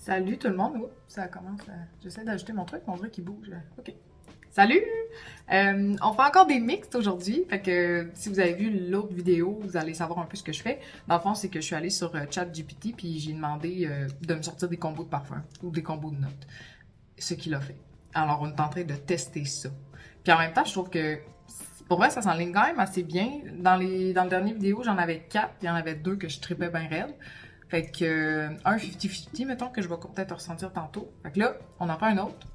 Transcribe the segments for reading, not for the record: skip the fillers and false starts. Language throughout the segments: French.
Salut tout le monde. Oups, ça commence. J'essaie d'ajouter mon truc, mon truc il bouge. OK. Salut! On fait encore des mixes aujourd'hui. Fait que si vous avez vu l'autre vidéo, vous allez savoir un peu ce que je fais. Dans le fond, c'est que je suis allée sur ChatGPT puis j'ai demandé de me sortir des combos de parfums ou des combos de notes. Ce qu'il a fait. Alors, on est en train de tester ça. Puis en même temps, je trouve que pour vrai, ça s'enligne quand même assez bien. Dans le dernier vidéo, j'en avais 4, il y en avait 2 que je tripais bien raide. Fait que un 50-50, mettons, que je vais peut-être ressentir tantôt. Fait que là, on en fait un autre.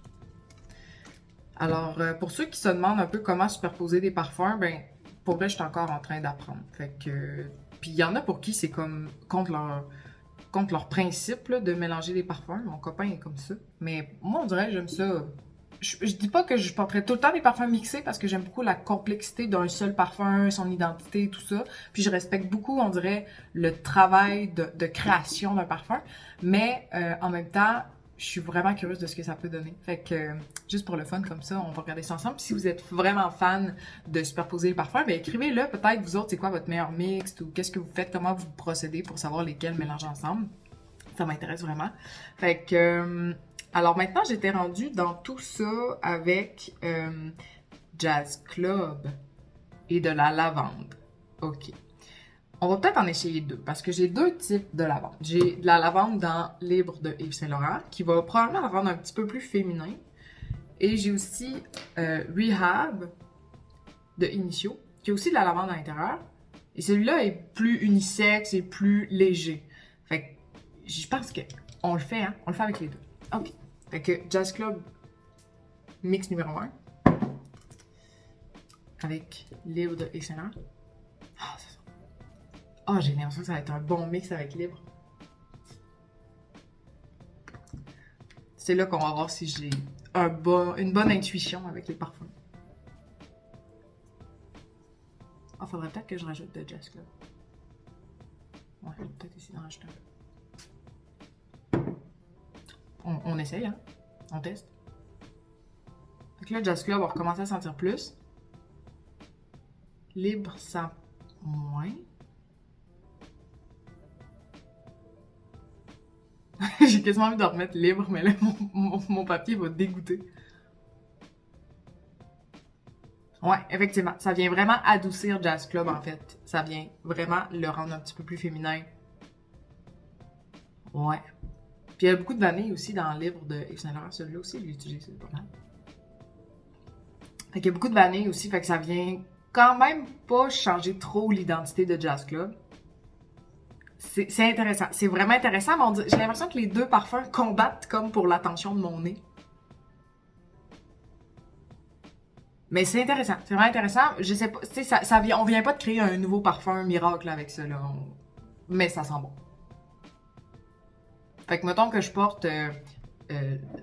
Alors, pour ceux qui se demandent un peu comment superposer des parfums, ben, pour vrai, je suis encore en train d'apprendre. Fait que. Puis il y en a pour qui c'est comme contre leur principe là, de mélanger des parfums. Mon copain est comme ça. Mais moi, on dirait, j'aime ça. Je dis pas que je porterais tout le temps des parfums mixés parce que j'aime beaucoup la complexité d'un seul parfum, son identité, tout ça. Puis je respecte beaucoup, on dirait, le travail de création d'un parfum. Mais en même temps, je suis vraiment curieuse de ce que ça peut donner. Fait que juste pour le fun comme ça, on va regarder ça ensemble. Puis si vous êtes vraiment fan de superposer les parfums, ben écrivez-le peut-être vous autres, c'est quoi votre meilleur mix ou qu'est-ce que vous faites, comment vous procédez pour savoir lesquels mélanger ensemble. Ça m'intéresse vraiment. Fait que alors maintenant, j'étais rendue dans tout ça avec Jazz Club et de la lavande. OK. On va peut-être en essayer deux, parce que j'ai deux types de lavande. J'ai de la lavande dans Libre de Yves Saint Laurent, qui va probablement la rendre un petit peu plus féminin. Et j'ai aussi Rehab de Initio, qui a aussi de la lavande à l'intérieur. Et celui-là est plus unisexe et plus léger. Fait que je pense qu'on le fait, hein? On le fait avec les deux. OK. Fait que Jazz Club, mix numéro 1. Avec Libre de Yves Saint Laurent. Ah, c'est ça. Oh, j'ai l'impression que ça va être un bon mix avec Libre. C'est là qu'on va voir si j'ai une bonne intuition avec les parfums. Ah, faudrait peut-être que je rajoute de Jazz Club. Ouais, je vais peut-être essayer d'en rajouter un peu. On essaye, hein? On teste. Fait que là, Jazz Club, on va recommencer à sentir plus. Libre sent moins. J'ai quasiment envie de remettre libre, mais là, mon papier va dégoûter. Ouais, effectivement. Ça vient vraiment adoucir Jazz Club, en fait. Ça vient vraiment le rendre un petit peu plus féminin. Ouais. Puis il y a beaucoup de vanille aussi dans le livre de Yves Saint Laurent. Celui-là aussi, je l'ai utilisé, c'est pas mal. Fait qu'il y a beaucoup de vanille aussi, fait que ça vient quand même pas changer trop l'identité de Jazz Club. C'est intéressant. C'est vraiment intéressant, mais j'ai l'impression que les deux parfums combattent comme pour l'attention de mon nez. Mais c'est intéressant. C'est vraiment intéressant. Je sais pas, tu sais, on vient pas de créer un nouveau parfum miracle avec ça, là. Mais ça sent bon. Fait que mettons que je porte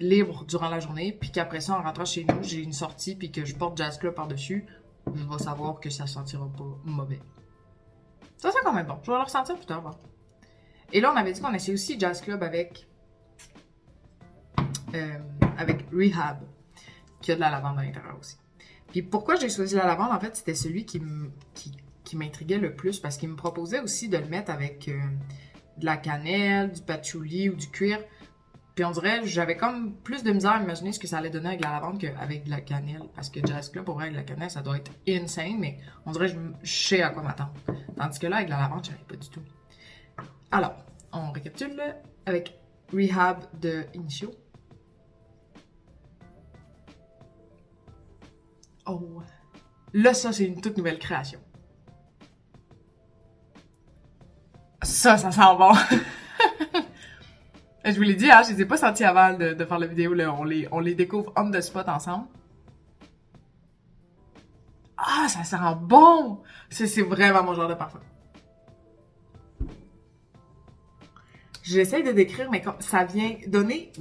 libre durant la journée, puis qu'après ça, en rentrant chez nous, j'ai une sortie, puis que je porte Jazz Club par-dessus, je vais savoir que ça sentira pas mauvais. Ça sent quand même bon. Je vais le ressentir plus tard. Bon. Et là, on avait dit qu'on essayait aussi Jazz Club avec Rehab, qui a de la lavande à l'intérieur aussi. Puis pourquoi j'ai choisi la lavande, en fait, c'était celui qui m'intriguait le plus, parce qu'il me proposait aussi de le mettre avec de la cannelle, du patchouli ou du cuir. Puis on dirait, j'avais comme plus de misère à imaginer ce que ça allait donner avec la lavande qu'avec de la cannelle. Parce que Jazz Club, pour vrai, avec de la cannelle, ça doit être insane, mais on dirait que je sais à quoi m'attendre. Tandis que là, avec la lavande, je savais pas du tout. Alors, on récapitule avec Rehab de Initio. Oh! Là, ça, c'est une toute nouvelle création. Ça sent bon! Je vous l'ai dit, hein, je les ai pas sentis avant de faire la vidéo, là. On les découvre on the spot ensemble. Ah, ça sent bon! C'est vraiment mon genre de parfum. J'essaie de décrire, mais comme ça vient donner...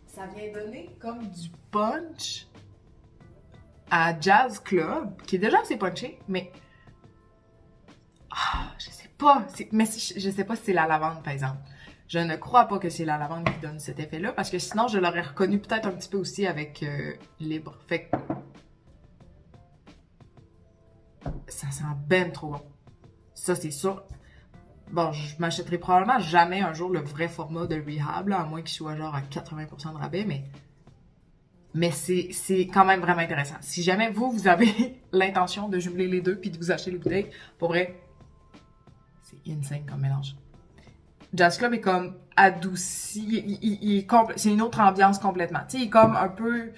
Ça vient donner comme du punch à Jazz Club, qui est déjà assez punché, mais... Ah, je sais pas. Mais je sais pas si c'est la lavande, par exemple. Je ne crois pas que c'est la lavande qui donne cet effet-là, parce que sinon, je l'aurais reconnu peut-être un petit peu aussi avec Libre. Fait que... Ça sent ben trop bon. Ça, c'est sûr. Bon, je m'achèterai probablement jamais un jour le vrai format de Rehab, là, à moins qu'il soit genre à 80% de rabais, mais c'est quand même vraiment intéressant. Si jamais vous avez l'intention de jumeler les deux puis de vous acheter les bouteilles, pour vrai, c'est insane comme mélange. Jazz Club est comme adouci, c'est une autre ambiance complètement. Tu sais, il est comme un peu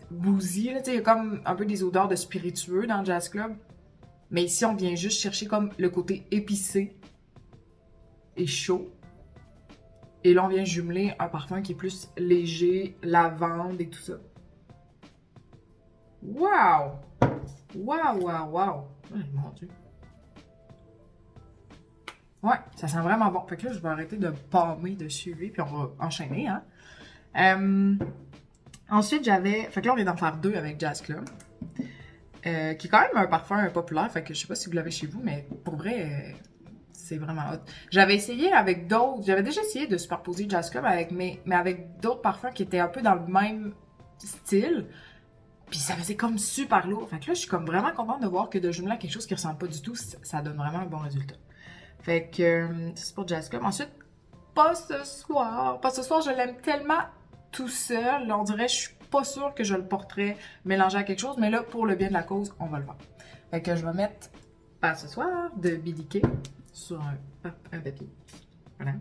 boozy, là, tu sais, il y a comme un peu des odeurs de spiritueux dans Jazz Club. Mais ici, on vient juste chercher comme le côté épicé et chaud. Et là, on vient jumeler un parfum qui est plus léger, lavande et tout ça. Wow! Wow, wow, wow! Oh, mon Dieu! Ouais, ça sent vraiment bon. Fait que là, je vais arrêter de palmer dessus, puis on va enchaîner, hein. Ensuite, j'avais... Fait que là, on vient d'en faire deux avec Jazz Club. Qui est quand même un parfum populaire, fait que je sais pas si vous l'avez chez vous, mais pour vrai, c'est vraiment hot. J'avais essayé avec d'autres... J'avais déjà essayé de superposer Jazz Club mais avec d'autres parfums qui étaient un peu dans le même style. Puis ça faisait comme super lourd. Fait que là, je suis comme vraiment contente de voir que de jumeler quelque chose qui ressemble pas du tout, ça donne vraiment un bon résultat. Fait que c'est pour Jazz Club. Ensuite, pas ce soir. Pas ce soir, je l'aime tellement tout seul. Là, on dirait, je suis pas sûre que je le porterais mélangé à quelque chose, mais là, pour le bien de la cause, on va le faire. Fait que je vais mettre pas ce soir de BDK sur un papier. Voilà.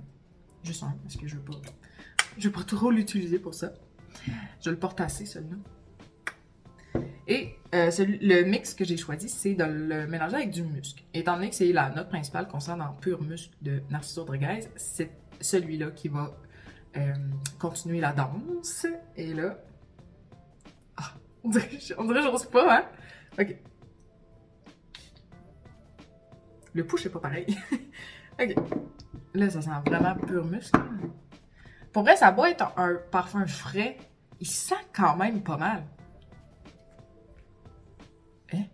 Juste un, parce que je veux pas trop l'utiliser pour ça. Je le porte assez, celui-là. Et le mix que j'ai choisi, c'est de le mélanger avec du musc. Étant donné que c'est la note principale qu'on sent dans Pur Musc de Narciso Rodriguez, c'est celui-là qui va continuer la danse. Et là... Ah, on dirait que j'ose pas, hein? OK. Le push est pas pareil. OK. Là, ça sent vraiment Pur Musc. Pour vrai, ça doit être un parfum frais. Il sent quand même pas mal. Hein?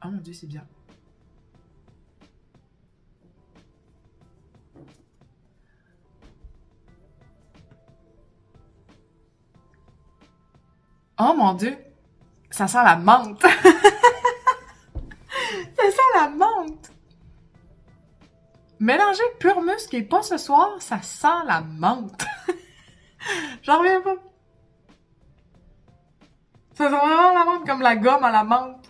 Oh mon Dieu, c'est bien. Oh mon Dieu! Ça sent la menthe! Ça sent la menthe! Mélanger Pur Musc et pas ce soir, ça sent la menthe! J'en reviens pas! Ça sent vraiment la menthe comme la gomme à la menthe.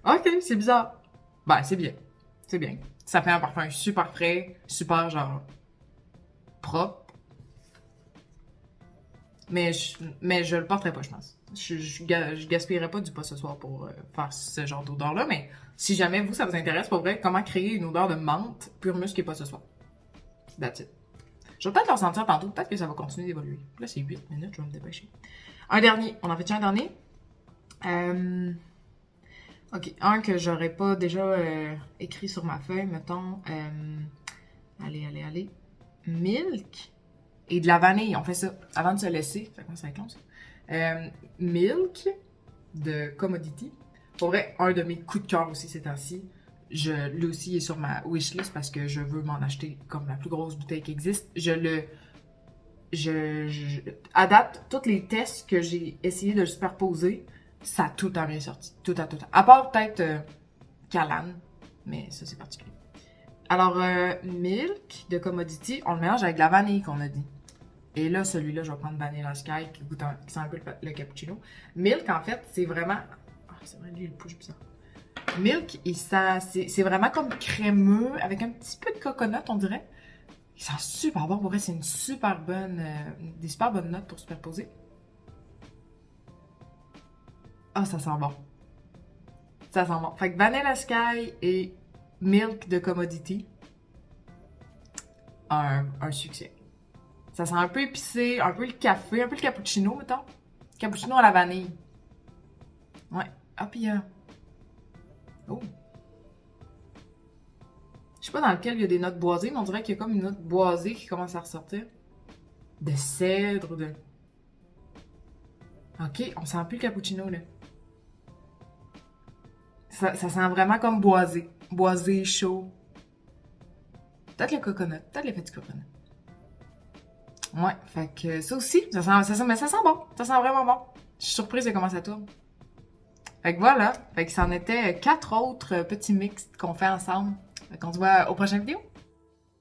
Ok, c'est bizarre. Ben, c'est bien. C'est bien. Ça fait un parfum super frais, super genre propre. Mais je le porterai pas, je pense. Je gaspillerai pas du pas ce soir pour faire ce genre d'odeur-là, mais si jamais vous, ça vous intéresse, pour vrai, comment créer une odeur de menthe Pur Musc et pas ce soir. That's it. Je vais peut-être le sentir tantôt, peut-être que ça va continuer d'évoluer. Là, c'est 8 minutes, je vais me dépêcher. Un dernier. On en fait un dernier? Ok, un que j'aurais pas déjà écrit sur ma feuille, mettons. Allez. Milk et de la vanille. On fait ça avant de se laisser. Ça commence à être long, ça. Milk de Commodity. Pour vrai, un de mes coups de cœur aussi ces temps-ci. Lui aussi, il est sur ma wishlist parce que je veux m'en acheter comme la plus grosse bouteille qui existe. À date, tous les tests que j'ai essayé de le superposer, ça a tout à bien sorti. Tout à. À part peut-être Calan, mais ça c'est particulier. Alors, Milk de Commodity, on le mélange avec la vanille qu'on a dit. Et là, celui-là, je vais prendre Vanilla Sky qui sent un peu le cappuccino. Milk, en fait, c'est vraiment... Ah, c'est vrai, lui, il pousse bizarre. Milk, c'est vraiment comme crémeux, avec un petit peu de coconut, on dirait. Il sent super bon. Pour vrai, c'est une super bonne... des super bonnes notes pour superposer. Ah, ça sent bon. Ça sent bon. Fait que Vanilla Sky et Milk de Commodity, un succès. Ça sent un peu épicé, un peu le café, un peu le cappuccino, mettons. Cappuccino à la vanille. Ouais. Ah, puis oh. Je sais pas dans lequel il y a des notes boisées, mais on dirait qu'il y a comme une note boisée qui commence à ressortir. De cèdre, de... Ok, on sent plus le cappuccino, là. Ça sent vraiment comme boisé. Boisé, chaud. Peut-être le coconut. Peut-être l'effet du coconut. Ouais, fait que ça aussi, mais ça sent bon. Ça sent vraiment bon. Je suis surprise de comment ça tourne. Fait que voilà. Fait que c'en était 4 autres petits mix qu'on fait ensemble On se voit au prochain vidéo.